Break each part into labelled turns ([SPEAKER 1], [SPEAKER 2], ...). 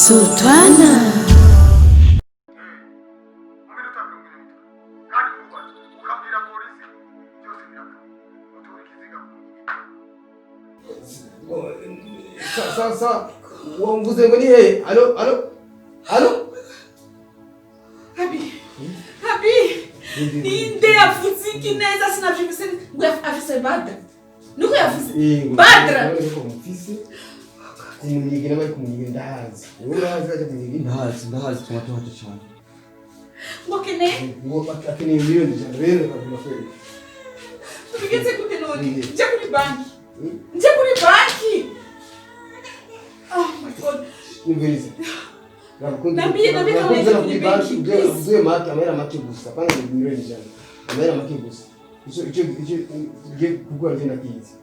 [SPEAKER 1] Sultana.
[SPEAKER 2] Sasa uongoze ngoni yeye. Alo.
[SPEAKER 3] Habi. Ninde afuziki neza sinavyo ngwe afise Badra. Nuko yavuze. Badra.
[SPEAKER 2] Kumunyigina bari kumunyigina ndahazi. Urahazi aje kumunyigina.
[SPEAKER 4] Ndahazi tumatoto cyane.
[SPEAKER 3] Ngokene.
[SPEAKER 2] Ngo akene milioni cyane rero kabula kweli.
[SPEAKER 3] Tubigeze kute none? Nje kuri banki. Oh my God.
[SPEAKER 2] Nivelize.
[SPEAKER 3] Nambie kama
[SPEAKER 2] kuri banki uzoe mata amera make gusa. Pana milioni cyane. Amera make gusa. Icho kugwa tena kizi.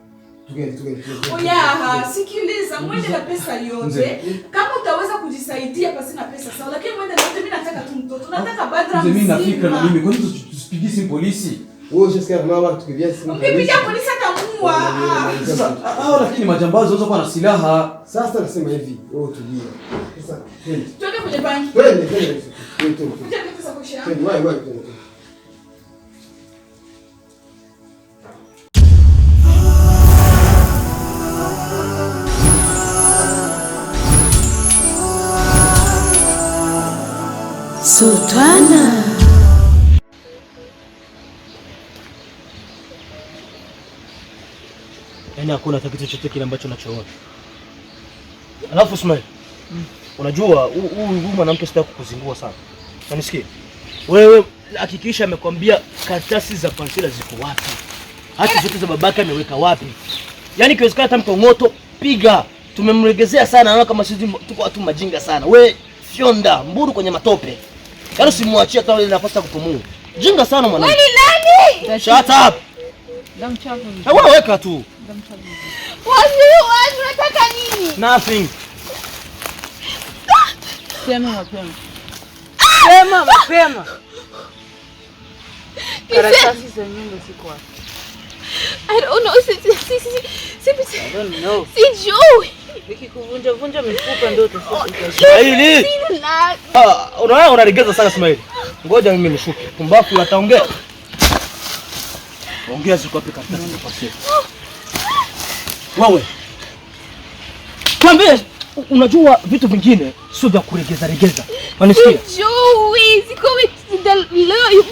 [SPEAKER 2] Tugende.
[SPEAKER 3] Oya, sikiliza, mwende na pesa yote. Kama utaweza kujisaidia pasi na pesa sawa, lakini mwende na yote. Mimi nataka tu mtoto. Nataka Badra mzima.
[SPEAKER 4] Mimi nafika na mimi kwa nini tusipigisi polisi?
[SPEAKER 2] Wewe unasikia mama tukibia simu.
[SPEAKER 3] Ukipiga polisi atamuua.
[SPEAKER 4] Sasa lakini majambazi wanaweza kuwa na silaha.
[SPEAKER 2] Sasa nasema hivi, wewe tulia. Sasa
[SPEAKER 3] twende kwenye banki.
[SPEAKER 2] Twende.
[SPEAKER 3] Twende pesa kwa shamba.
[SPEAKER 2] Twende, wapi.
[SPEAKER 1] Sultana.
[SPEAKER 5] Yaani hakuna hata kitu chochote kile ambacho nachoona. Alafu Ismail, unajua huyu mwanamke sitaki kukuzingua sana. Unanisikia? Wewe hakikisha amekwambia karatasi za pansela ziko wapi. Hata zote za babaka ameweka wapi. Yaani kiwezekana hata mkongoto piga. Tumemregezea sana, anaona kama sisi tuko watu majinga sana. We fyonda mburu kwenye matope. Yaani simwachie hata ile nafasi ya kupumua. Jinga sana mwanangu.
[SPEAKER 3] Wewe ni nani?
[SPEAKER 5] Shut up. Wewe weka tu.
[SPEAKER 3] Wazi unataka nini?
[SPEAKER 5] Nothing.
[SPEAKER 6] Sema mapema. Karatasi za nyumba ziko wapi?
[SPEAKER 3] I don't know.
[SPEAKER 6] I don't know.
[SPEAKER 3] Sijui.
[SPEAKER 6] Nikikuvunja mifupa ndio utasema.
[SPEAKER 5] Hili. Unaona unaregeza sana Ismail. Ngoja mimi nishuke. Pumbafu ataongea. Ongea ziko wapi karatasi za pansela? Wewe. Kwambie unajua vitu vingine sio vya kuregeza. Unanisikia?
[SPEAKER 3] Sijui. Ziko with the lawyer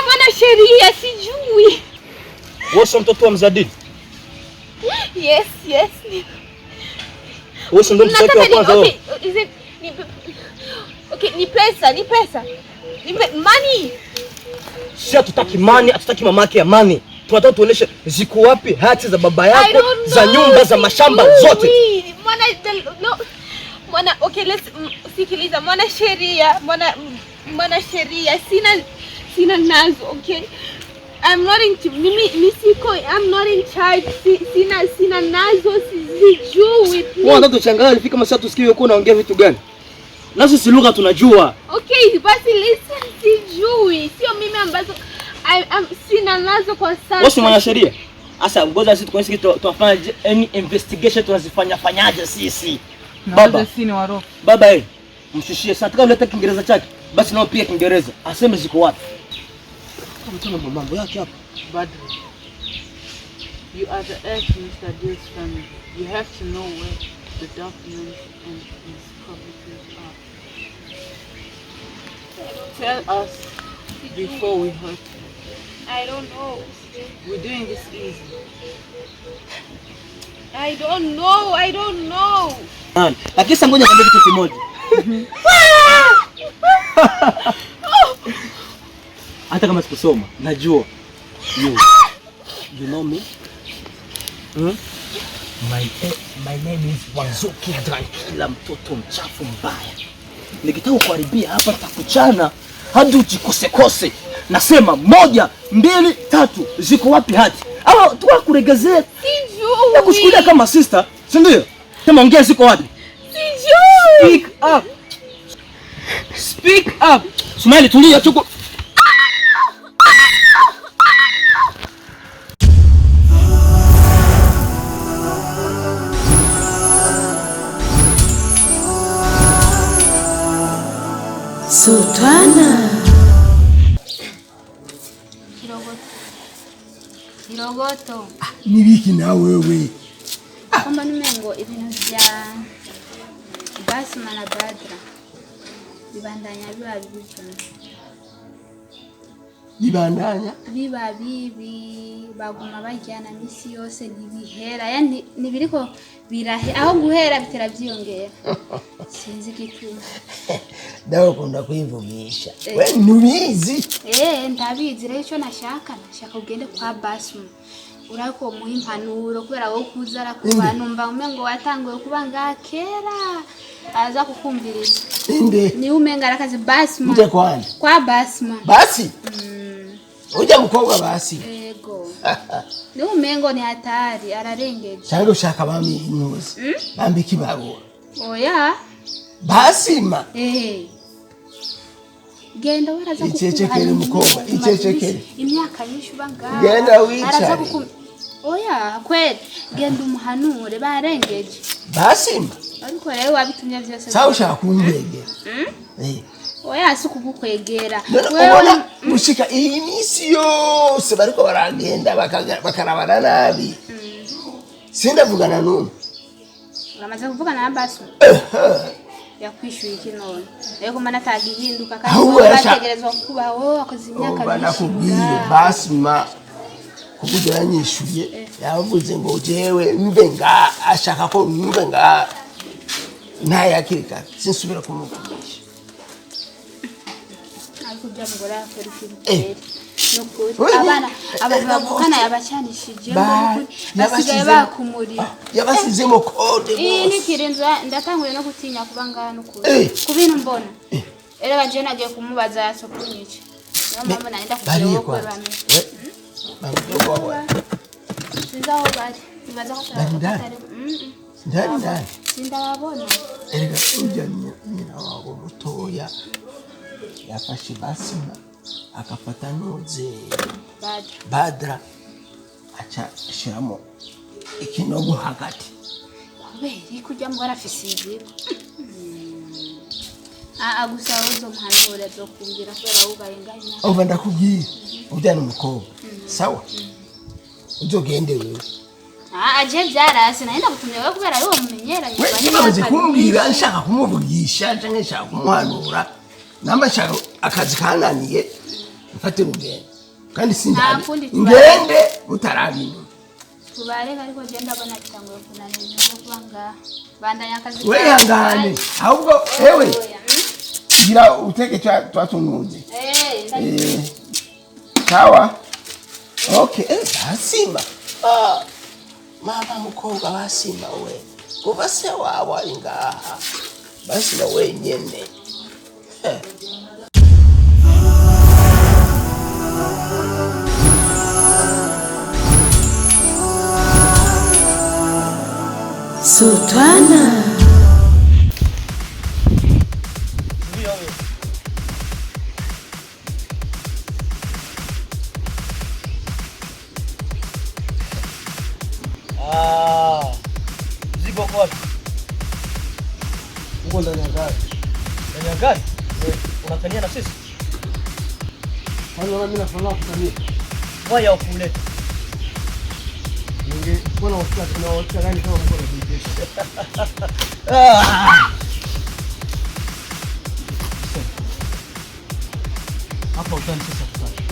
[SPEAKER 3] mwana sheria sijui.
[SPEAKER 5] Wewe sio mtoto wa Mzadini?
[SPEAKER 3] Yes.
[SPEAKER 5] Wewe sio mtoto wa kwanza wewe?
[SPEAKER 3] Okay, ni pesa. Money.
[SPEAKER 5] Si hatutaki money, hatutaki mamake ya money. Tunataka tuoneshe ziko wapi hati za baba yako, za nyumba, za mashamba zote.
[SPEAKER 3] Okay, sikiliza mwana sheria sina nazo, okay? I'm not in charge. Sina nazo, sijui.
[SPEAKER 5] Wewe ndio changanya alifika masaa tusikie uko unaongea vitu gani? Nazo si lugha tunajua.
[SPEAKER 3] Okay, basi listen, sijui. Sio mimi ambazo sina nazo kwa sasa.
[SPEAKER 5] Wewe si mwanasheria? Asa ngoja sisi tukonisi tuafanye any investigation fanyaje sisi. Baba
[SPEAKER 6] sisi ni waroho.
[SPEAKER 5] Baba mshushie sana. Nataka ulete Kiingereza chake. Basi nao pia Kiingereza. Aseme ziko wapi. Kama tuna mambo yake hapa.
[SPEAKER 6] Badra. You are the heir to Mr. Dill's family. You have to know where the documents and his properties are. Tell us before we hurt you.
[SPEAKER 3] I don't know.
[SPEAKER 6] We're doing this easy.
[SPEAKER 3] I don't know.
[SPEAKER 5] Akisa ngoja niambie kitu kimoja. Hata kama sikusoma, najua. You know me? My name is Wanzuki Drankila, mtoto mchafu mbaya. Nikitaka kuharibia hapa nitakuchana hadi uchikose. Nasema 1, 2, 3. Ziko wapi hati? Au tu kuregezea?
[SPEAKER 3] Sijui.
[SPEAKER 5] Na kushuhudia kama sister, si ndio? Sema ongea ziko wapi?
[SPEAKER 3] Sijui.
[SPEAKER 5] Speak up. Sumali tulia chuko.
[SPEAKER 1] Sultana.
[SPEAKER 7] Kirogoto.
[SPEAKER 8] Nibiki na wewe.
[SPEAKER 7] Kwamba nimengo ibintu bya Basma na Badra. Bibandanya biba bibi.
[SPEAKER 8] Bibandanya?
[SPEAKER 7] Biba bibi baguma bajyana misi yose ntibihera. Yani nibiriko birahe aho guhera bitera byiyongera. Sinzi gituma.
[SPEAKER 8] Dawe ukunda kwivugisha. We nubizi?
[SPEAKER 7] Ndabizi rero icyo nashaka ugende kwa Basma. Urako muha impanuro kubera wowe kuzara kuba numva umengo watanguye kuba ngakera aza kukumviriza.
[SPEAKER 8] Inde
[SPEAKER 7] ni umenga arakazi Basma.
[SPEAKER 8] Nje kwani?
[SPEAKER 7] Kwa Basma.
[SPEAKER 8] Basi? Uja mukobwa basi?
[SPEAKER 7] Yego. Ni umengo ni hatari ararengeje.
[SPEAKER 8] Cyangwa ushaka bami inyuzi. Bambi kibarura.
[SPEAKER 7] Oya.
[SPEAKER 8] Basima.
[SPEAKER 7] Genda waraza kukumva.
[SPEAKER 8] Ichechekere mukobwa, ichechekere.
[SPEAKER 7] Imyaka nyinshi banga.
[SPEAKER 8] Genda wicare.
[SPEAKER 7] Oya, kweli genda umuhanure barengeje.
[SPEAKER 8] Basima.
[SPEAKER 7] Ariko rero wabitumye byose.
[SPEAKER 8] Sawa ushaka kumbegera.
[SPEAKER 7] Oya sikugukwegera.
[SPEAKER 8] Wewe mushika iyi misi yose bariko baragenda bakarabana nabi. Sindavugana n'umwe.
[SPEAKER 7] Uramaze kuvugana na Basma? Yakwishyuye iki none? Rero kumana atagihinduka kandi bategerezwa kubaho akoze imyaka myinshi.
[SPEAKER 8] Banakubwiye Basma kuburyo yanyishyuye yavuze ngo jewe mbe nga ashaka ko mbe nga ntayakirika sinsubira kumuvugisha.
[SPEAKER 7] Ariko byamugora akora ikintu. Nukuri abana bavukana yabacyanishije basigaye bakumurira.
[SPEAKER 8] Yabasizemo code.
[SPEAKER 7] Ni kirenzo ndatanguye no gutinya kuba ngano kuri. Kubintu mbona. Erega je nagiye kumubaza yasokunyice. Mama naenda kujeho kwa rame. Sinzaho bari. Nibaza ko atari.
[SPEAKER 8] Ndani.
[SPEAKER 7] Sindababona.
[SPEAKER 8] Erega ujya nyina wabo mutoya. Yafashe Basima akafata noze Badra acha shiramo ikinogo hagati.
[SPEAKER 7] Kubera kujya mu barafisize. Gusa uzo mpanura zo kumbira kubera ubayenganya.
[SPEAKER 8] Uba ndakubwiye ujyana umukobwa. Sawa? Uzogende wewe.
[SPEAKER 7] Aje byarasi naenda gutumye wewe kubera yo mumenyeranye
[SPEAKER 8] bari. Bamaze kumbwira nshaka kumuvugisha cyangwa nshaka kumuhanura. Namashaka akazi kananiye mfate rugendo kandi sindani ngende utarabino
[SPEAKER 7] tubareka ariko genda bona kitango kunanira kubanga bandanya akazi
[SPEAKER 8] we yangane ahubwo ewe gira uteke twatunuze sawa okay Basima mama mukobwa Basima we kuva se wawa ingaha Basima we nyene
[SPEAKER 1] Sultana.
[SPEAKER 5] Zigo kwa wapi?
[SPEAKER 2] Uko ndani ya gari.
[SPEAKER 5] Ndani ya gari? Unatania na sisi?
[SPEAKER 2] Hano mimi nafanya kutania.
[SPEAKER 5] Waya ukuleta.
[SPEAKER 2] Mbona usikia gani kama mko na biashara?
[SPEAKER 5] Hapa utani sasa tutaki.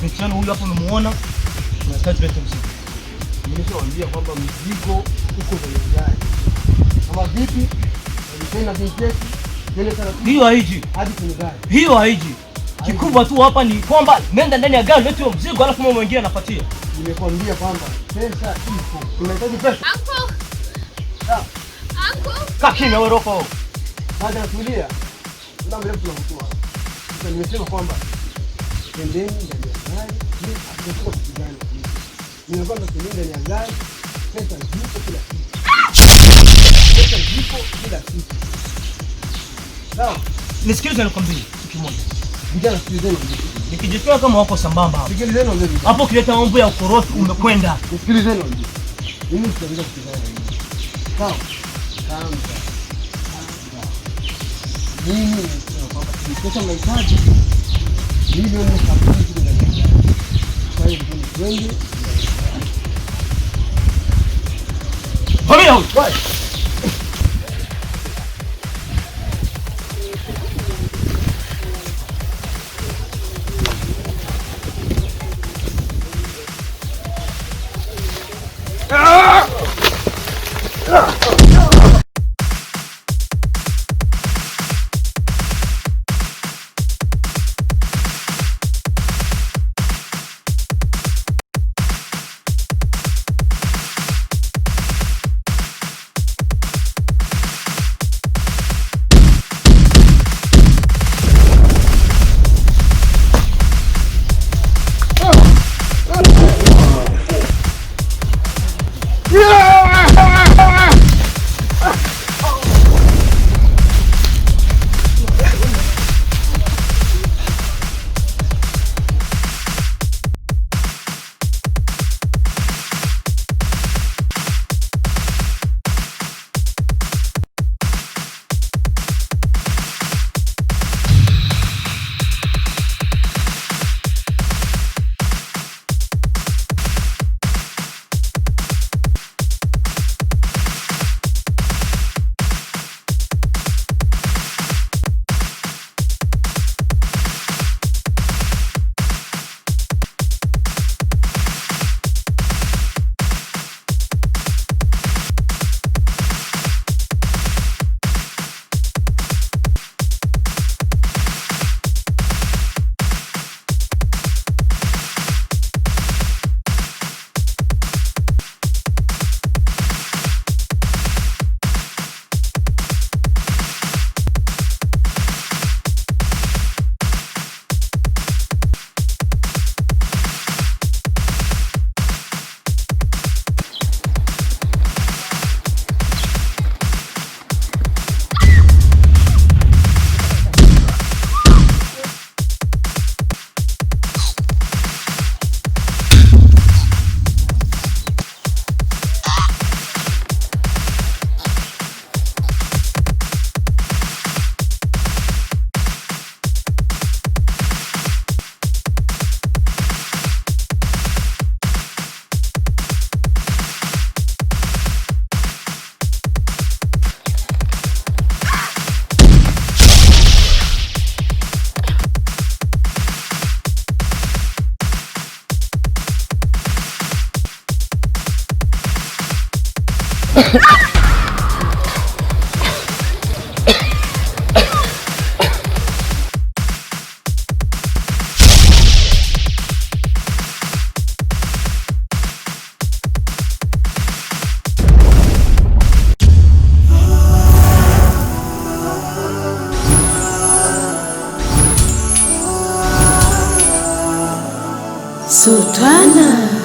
[SPEAKER 5] Mchana huyu hapo unamuona? Tunahitaji leta mzigo.
[SPEAKER 2] Nimeshawaambia kwamba mzigo uko kwenye gari. Kama vipi? Tena biashara.
[SPEAKER 5] Hiyo haiji.
[SPEAKER 2] Hadi kwenye gari.
[SPEAKER 5] Hiyo haiji. Kikubwa tu hapa ni kwamba nenda ndani ya gari leta mzigo alafu mama mwingine anafuatia.
[SPEAKER 2] Nimekwambia kwamba pesa ipo. Unahitaji pesa.
[SPEAKER 7] Uncle.
[SPEAKER 2] Sawa.
[SPEAKER 7] Uncle.
[SPEAKER 5] Kakini wewe roko.
[SPEAKER 2] Baada ya kulia. Ndio mbele tunamtoa. Sasa nimesema kwamba tendeni ndani ya gari, ni hapo kujana. Nimekuwa ndani ya gari, pesa zipo kila kitu. Pesa zipo kila kitu. Sawa.
[SPEAKER 5] Nisikilize nikwambie kitu kimoja.
[SPEAKER 2] Vijana sikilizeni.
[SPEAKER 5] Nikijitoa kama wako sambamba hapo.
[SPEAKER 2] Sikilizeni ndio.
[SPEAKER 5] Hapo kileta mambo ya ukorofi umekwenda.
[SPEAKER 2] Sikilizeni ndio. Mimi sitaweza kusikiliza. Sawa. Sawa. Mimi Sasa mahitaji milioni 70 ndani ya gari. Kwa hiyo twende.
[SPEAKER 5] Vamia huyu.
[SPEAKER 1] Sultana.